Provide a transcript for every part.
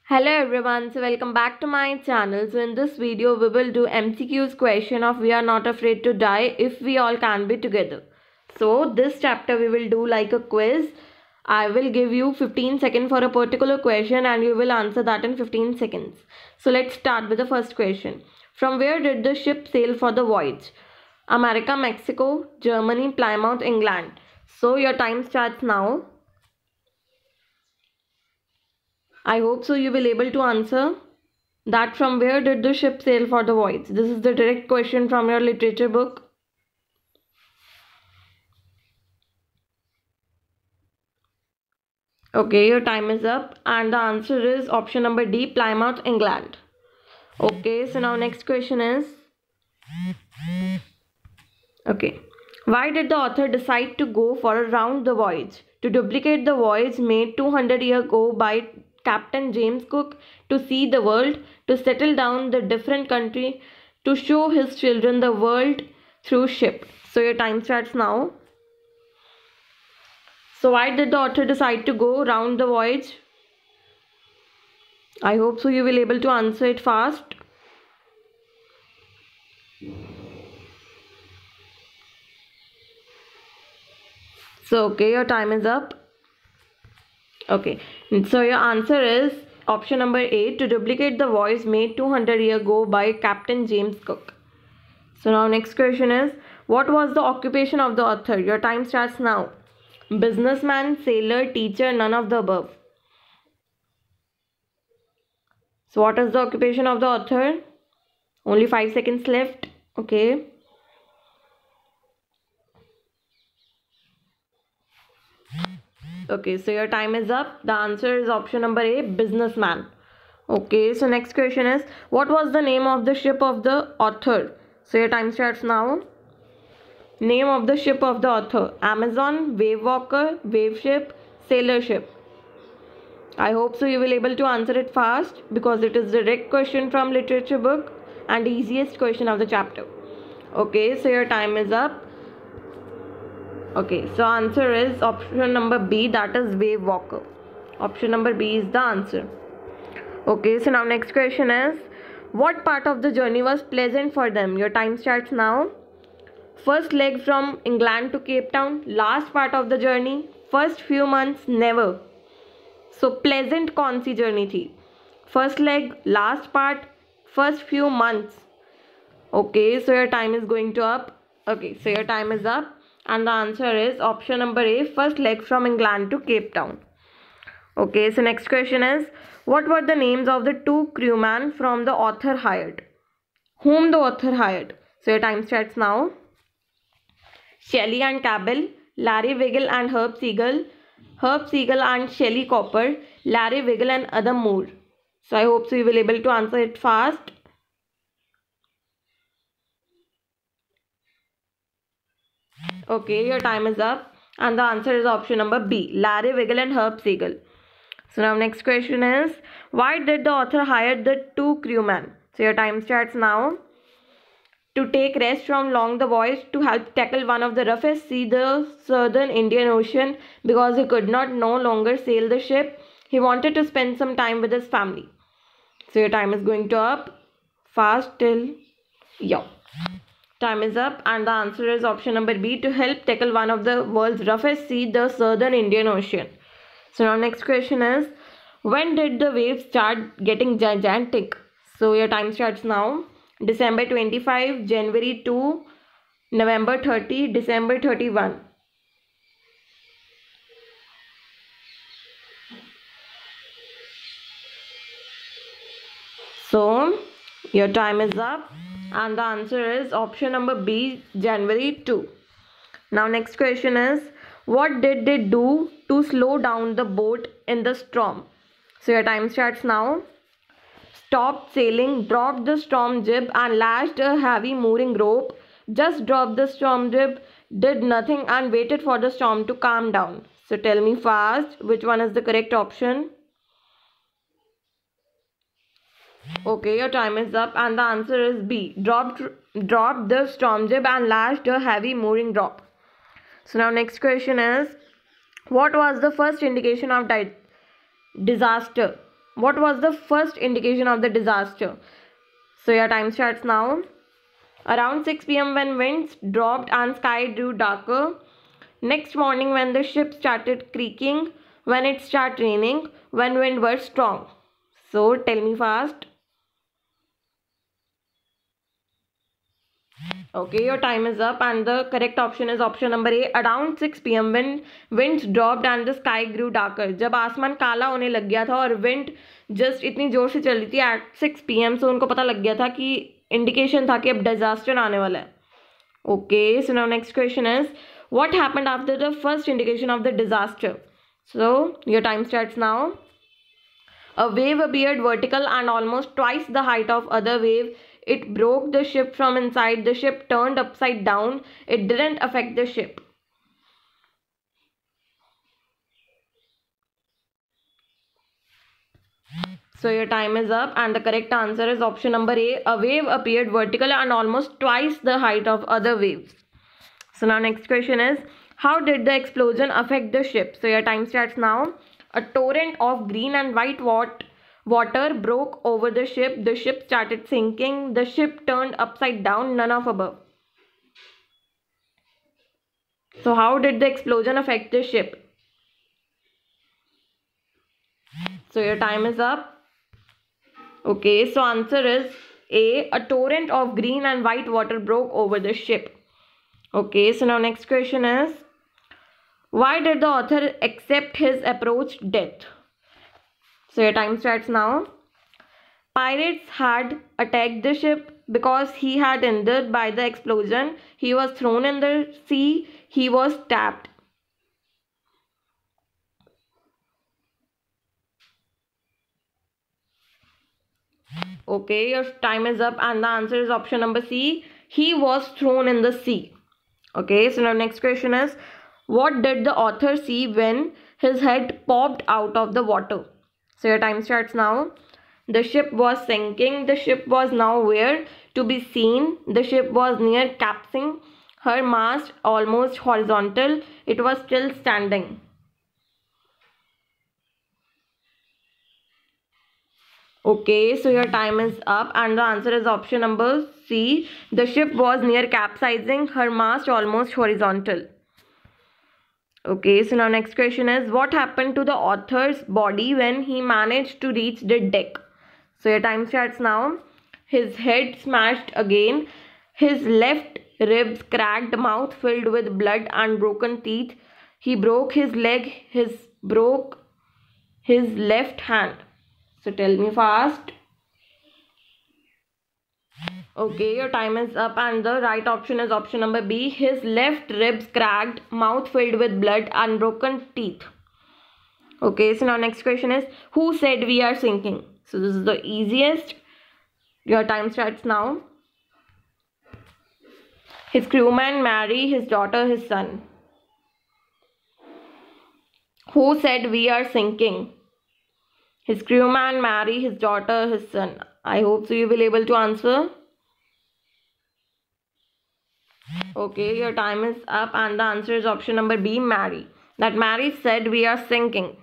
Hello everyone, so welcome back to my channel. So in this video we will do MCQs question of we are not afraid to die if we all can be together. So this chapter we will do like a quiz. I will give you 15 seconds for a particular question and you will answer that in 15 seconds. So let's start with the first question. From where did the ship sail for the voyage? America, Mexico, Germany, Plymouth, England. So your time starts now. I hope so you will able to answer that. From where did the ship sail for the voyage? This is the direct question from your literature book. Okay, your time is up and the answer is option number D, Plymouth, England. Okay, so now next question is, okay, why did the author decide to go for a round the voyage? To duplicate the voyage made 200 years ago by Captain James Cook, to see the world, to settle down the different country, to show his children the world through ship. So your time starts now. So why did the author decide to go round the voyage? I hope so you will able to answer it fast. So okay, your time is up. Okay, so your answer is option number A, to duplicate the voyage made 200 years ago by Captain James Cook. So now next question is, what was the occupation of the author? Your time starts now. Businessman, sailor, teacher, none of the above. So what is the occupation of the author? Only 5 seconds left. Okay. Okay, so your time is up. The answer is option number A, businessman. Okay, so next question is, what was the name of the ship of the author? So your time starts now. Name of the ship of the author: Amazon, Wave Walker, Wave Ship, Sailor Ship. I hope so you will able to answer it fast because it is the direct question from literature book and the easiest question of the chapter. Okay, so your time is up. Okay, so answer is option number B, that is Wave Walker. Option number B is the answer. Okay, so now next question is, what part of the journey was pleasant for them? Your time starts now. First leg from England to Cape Town, last part of the journey, first few months, never. So pleasant कौन सी journey थी? First leg, last part, first few months. Okay, so your time is going to up. Okay, so your time is up and the answer is option number A, first leg from England to Cape Town. Okay, so next question is, what were the names of the two crewmen from the author hired? Whom the author hired? So your time starts now. Shelley and Cabell, Larry Wiggle and Herb Siegel, Herb Siegel and Shelley Cooper, Larry Wiggle and Adam Moore. So I hope so you will be able to answer it fast. Okay, your time is up and the answer is option number B, Larry Wiggle and Herb Siegel. So now next question is, why did the author hire the two crewmen? So your time starts now. To take rest from long the voyage, to help tackle one of the roughest sea, the southern Indian Ocean, because he could not no longer sail the ship. He wanted to spend some time with his family. So your time is going to up fast till yeah. Time is up and the answer is option number B, to help tackle one of the world's roughest sea, the southern Indian Ocean. So now next question is, when did the waves start getting gigantic? So your time starts now. December 25, January 2, November 30, December 31. So your time is up and the answer is option number B, January 2. Now next question is, what did they do to slow down the boat in the storm? So your time starts now. Stopped sailing, dropped the storm jib and lashed a heavy mooring rope. Just dropped the storm jib, did nothing and waited for the storm to calm down. So tell me fast, which one is the correct option? Okay, your time is up and the answer is B, dropped the storm jib and lashed a heavy mooring rope. So now next question is, what was the first indication of disaster? What was the first indication of the disaster? So your time starts now. Around 6 p.m. when winds dropped and sky grew darker. Next morning when the ship started creaking. When it started raining. When wind was strong. So tell me fast. Okay, your time is up and the correct option is option number A. Around 6 p.m. when winds dropped and the sky grew darker. जब आसमान काला होने लग गया था और wind just इतनी जोर से चल रही थी एट 6 p.m. सो उनको पता लग गया था कि इंडिकेशन था कि अब डिजास्टर आने वाला है. Okay, so now next question is what happened after the first indication of the disaster? So your time starts now. A wave appeared vertical and almost twice the height of other wave. It broke the ship from inside. The ship turned upside down. It didn't affect the ship. So your time is up and the correct answer is option number A. A wave appeared vertical and almost twice the height of other waves. So now next question is how did the explosion affect the ship? So your time starts now. A torrent of green and white water broke over the ship. The ship started sinking. The ship turned upside down. None of above. So how did the explosion affect the ship? So your time is up. Okay, so answer is A. A torrent of green and white water broke over the ship. Okay, so now next question is why did the author accept his approached death? So your time starts now. Pirates had attacked the ship because he had injured by the explosion. He was thrown in the sea. He was stabbed. Okay, your time is up and the answer is option number C. He was thrown in the sea. Okay, so now next question is what did the author see when his head popped out of the water? So your time starts now. The ship was sinking. The ship was nowhere to be seen. The ship was near collapsing. Her mast almost horizontal. It was still standing. Okay, so your time is up and the answer is option number C. The ship was near capsizing. Her mast almost horizontal. Okay, so now next question is what happened to the author's body when he managed to reach the deck? So your time starts now. His head smashed again. His left ribs cracked, mouth filled with blood and broken teeth. He broke his leg. Broke his left hand. So tell me fast. Okay, your time is up and the right option is option number B. His left ribs cracked, mouth filled with blood and broken teeth. Okay, so now next question is who said we are sinking? So this is the easiest. Your time starts now. His crewman, Mary, his daughter, his son. Who said we are sinking? His crewman, Mary, his daughter, his son. I hope so you will be able to answer. Okay, your time is up and the answer is option number B, Mary. That Mary said we are sinking.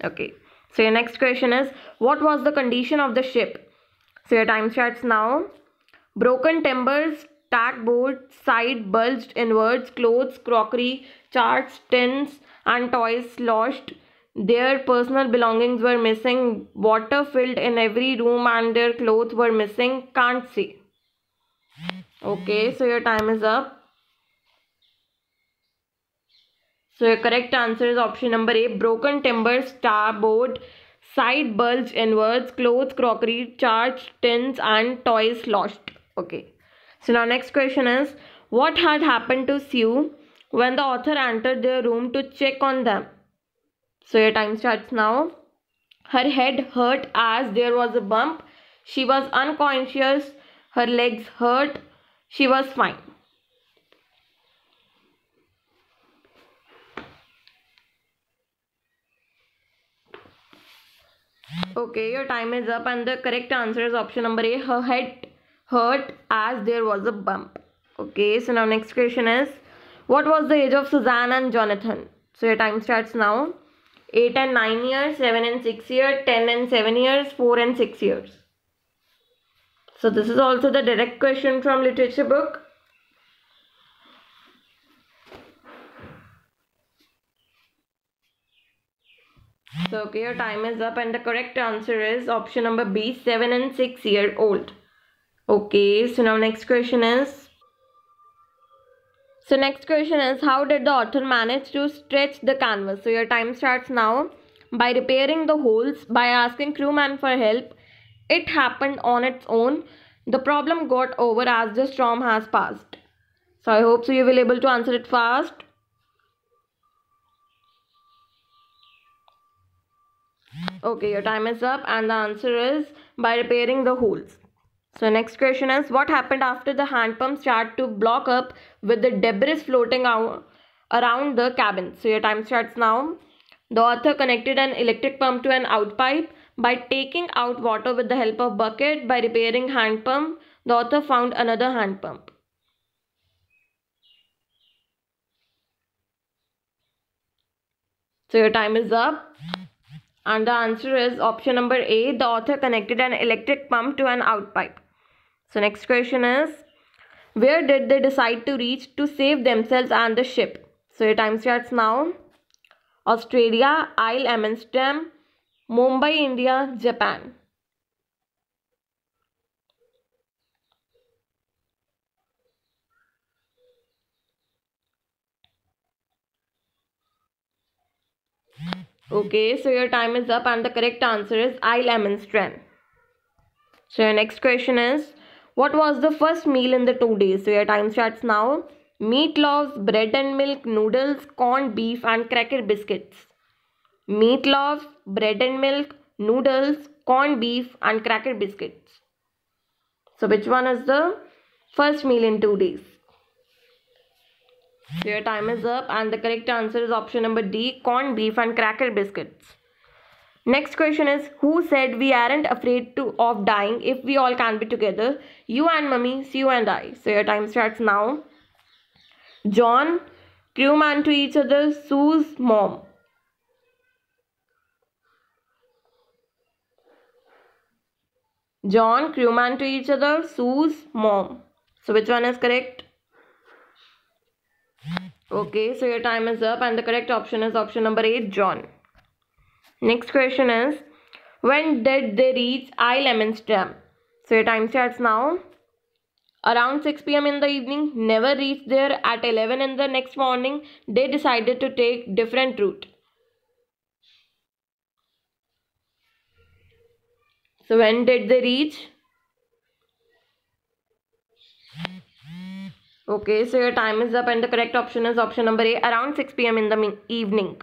Okay, so your next question is what was the condition of the ship? So your time starts now. Broken timbers, tack board, side bulged inwards, clothes, crockery, charts, tins and toys sloshed. Their personal belongings were missing. Water filled in every room and their clothes were missing. Can't see. Okay, so your time is up. So your correct answer is option number A. Broken timbers, starboard, side bulged inwards, clothes, crockery, charts, tins and toys sloshed. Okay. So now next question is what had happened to Sue when the author entered their room to check on them? So your time starts now. Her head hurt as there was a bump. She was unconscious. Her legs hurt. She was fine. Okay, your time is up and the correct answer is option number A. Her head hurt as there was a bump. Okay, so now next question is what was the age of Suzanne and Jonathan? So your time starts now. 8 and 9 years, 7 and 6 years, 10 and 7 years, 4 and 6 years. So this is also the direct question from literature book. So okay, your time is up and the correct answer is option number B, 7 and 6 year old. Okay, so now next question is, how did the author manage to stretch the canvas? So your time starts now. By repairing the holes, by asking crewman for help, it happened on its own, the problem got over as the storm has passed. So I hope so you will able to answer it fast. Okay, your time is up and the answer is by repairing the holes. So next question is, what happened after the hand pump started to block up with the debris floating out around the cabin? So your time starts now. The author connected an electric pump to an outpipe. By taking out water with the help of bucket, by repairing hand pump, the author found another hand pump. So your time is up. And the answer is option number A, the author connected an electric pump to an outpipe. So next question is, where did they decide to reach to save themselves and the ship? So your time starts now. Australia, Isle Amsterdam, Mumbai, India, Japan. Okay, so your time is up and the correct answer is Isle Amsterdam. So your next question is, what was the first meal in the 2 days? So your time starts now. Meatloaf, bread and milk, noodles, corned beef and cracker biscuits. Meatloaf, bread and milk, noodles, corned beef and cracker biscuits. So which one is the first meal in 2 days? So your time is up and the correct answer is option number D, corned beef and cracker biscuits. Next question is, who said we aren't afraid of dying if we all can be together? You and mummy, Sue and I. So your time starts now. John, crewman to each other, Sue's mom. John, crewman to each other, Sue's mom. So which one is correct? Okay, so your time is up and the correct option is option number 8, John. Next question is, when did they reach Isle Amsterdam? So your time starts now. Around 6 p.m. in the evening, never reached there. At 11 in the next morning, they decided to take different route. So when did they reach? Okay, so your time is up and the correct option is option number A, around 6 p.m. in the evening.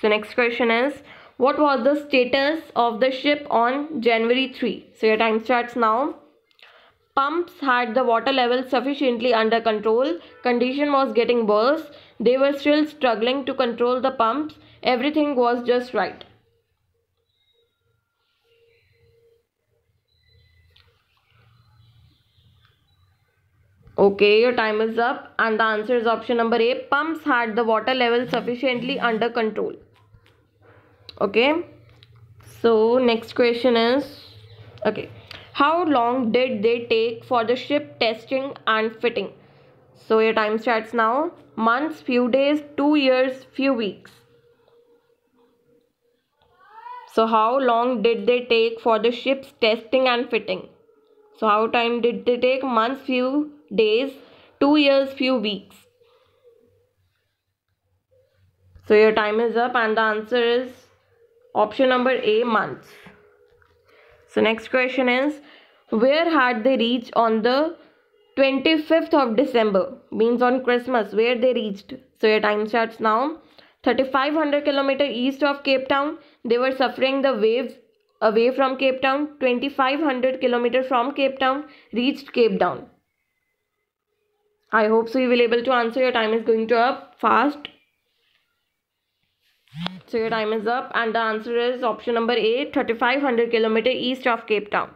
So next question is, what was the status of the ship on January 3? So your time starts now. Pumps had the water level sufficiently under control. Condition was getting worse. They were still struggling to control the pumps. Everything was just right. Okay, your time is up and the answer is option number A. Pumps had the water level sufficiently under control. Okay, so next question is, okay, how long did they take for the ship testing and fitting? So your time starts now. Months, few days, 2 years, few weeks. So how long did they take for the ship's testing and fitting? So how time did they take? Months, few days, 2 years, few weeks. So your time is up and the answer is option number A, months. So next question is, where had they reached on the 25th of December? Means on Christmas, where they reached. So your time starts now. 3,500 kilometers east of Cape Town. They were suffering the waves away from Cape Town. 2,500 kilometers from Cape Town, reached Cape Town. I hope so you will able to answer. Your time is going to up fast. So your time is up and the answer is option number A, 3,500 kilometers east of Cape Town.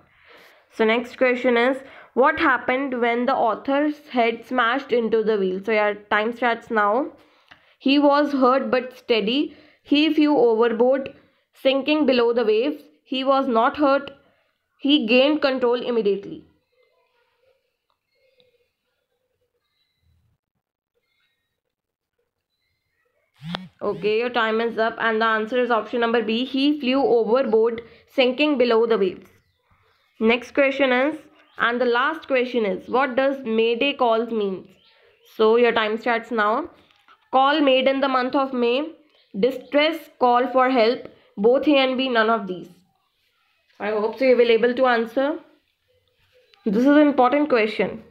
So next question is, what happened when the author's head smashed into the wheel? So your time starts now. He was hurt but steady. He flew overboard, sinking below the waves. He was not hurt. He gained control immediately. Okay, your time is up, and the answer is option number B. He flew overboard, sinking below the waves. Next question is, and the last question is, what does Mayday calls means? So your time starts now. Call made in the month of May, distress call for help, both A and B, none of these. I hope so you will able to answer. This is an important question.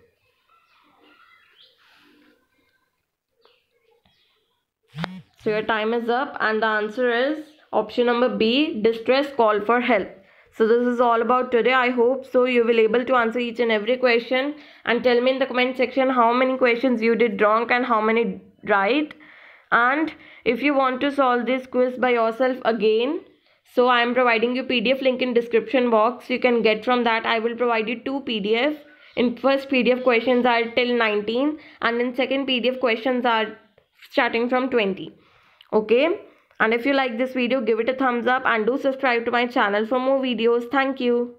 So your time is up, and the answer is option number B, distress call for help. So this is all about today. I hope so you will able to answer each and every question, and tell me in the comment section how many questions you did wrong and how many right. And if you want to solve this quiz by yourself again, so I am providing you PDF link in description box. You can get from that. I will provide you 2 PDF. In first PDF questions are till 19, and in second PDF questions are starting from 20. Okay, and if you like this video, give it a thumbs up and do subscribe to my channel for more videos. Thank you.